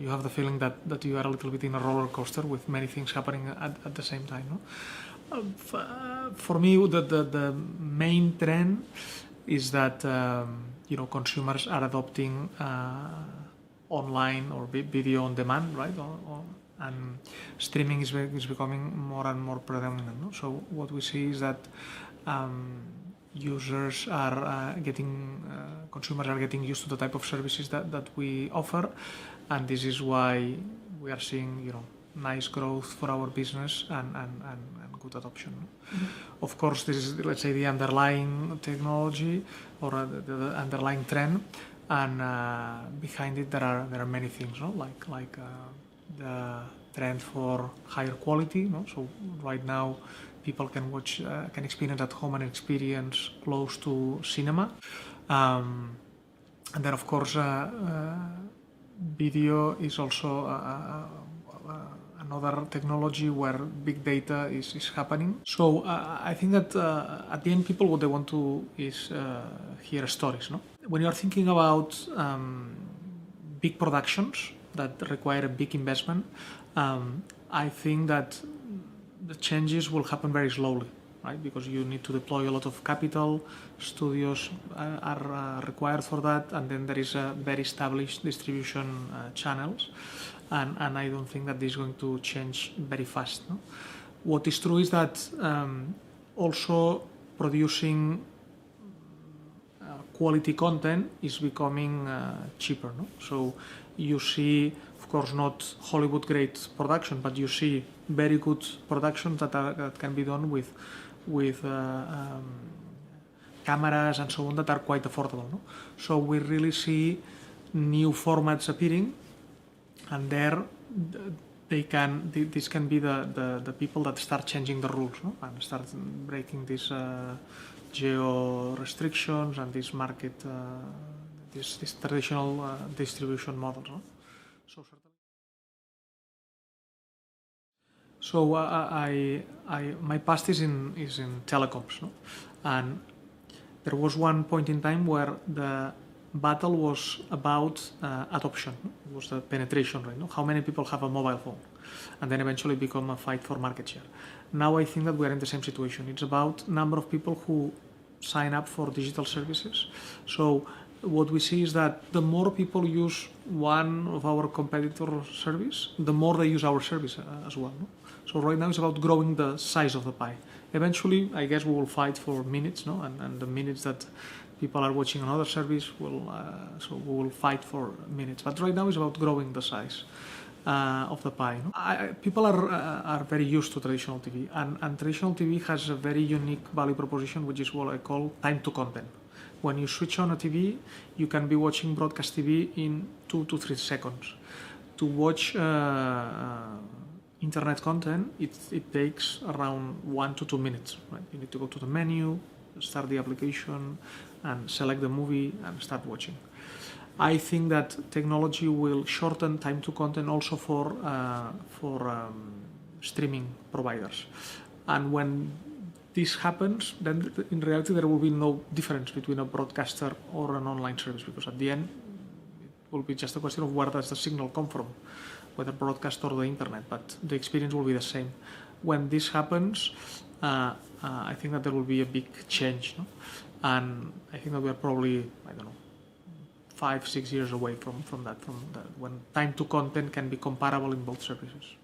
You have the feeling that you are a little bit in a roller coaster with many things happening at the same time. No? For me, the main trend is that consumers are adopting online or video on demand, right? And streaming is becoming more and more predominant. No? So what we see is that users are consumers are getting used to the type of services that we offer, and this is why we are seeing nice growth for our business and good adoption. Mm-hmm. Of course, this is, let's say, the underlying technology or the underlying trend, and behind it there are many things, no? like the trend for higher quality. No? So right now, people can experience at home an experience close to cinema, and then of course video is also another technology where big data is happening. So I think that at the end, people what they want to is hear stories. No, when you are thinking about big productions that require a big investment, I think that the changes will happen very slowly, right? Because you need to deploy a lot of capital, studios are required for that, and then there is a very established distribution channels, and I don't think that this is going to change very fast. No? What is true is that also producing quality content is becoming cheaper. No? So you see, of course, not Hollywood grade production, but you see very good productions that can be done with cameras and so on that are quite affordable. No? So we really see new formats appearing, and this can be the people that start changing the rules, no? And start breaking these geo restrictions and this market, this traditional distribution models. No? So my past is in telecoms, no? And there was one point in time where the battle was about adoption. No? It was the penetration rate. No? How many people have a mobile phone, and then eventually become a fight for market share. Now I think that we are in the same situation. It's about number of people who sign up for digital services. So what we see is that the more people use one of our competitor service, the more they use our service as well. No? So right now it's about growing the size of the pie. Eventually, I guess we will fight for minutes, no? And the minutes that people are watching another service so we will fight for minutes. But right now it's about growing the size of the pie. No? People are very used to traditional TV, and traditional TV has a very unique value proposition, which is what I call time to content. When you switch on a TV, you can be watching broadcast TV in 2 to 3 seconds. To watch internet content, it takes around 1 to 2 minutes. Right? You need to go to the menu, start the application, and select the movie and start watching. I think that technology will shorten time to content also for streaming providers. And when this happens, then in reality there will be no difference between a broadcaster or an online service, because at the end it will be just a question of where does the signal come from, whether broadcast or the internet, but the experience will be the same. When this happens, I think that there will be a big change, no? And I think that we are probably, 5-6 years away from that, when time to content can be comparable in both services.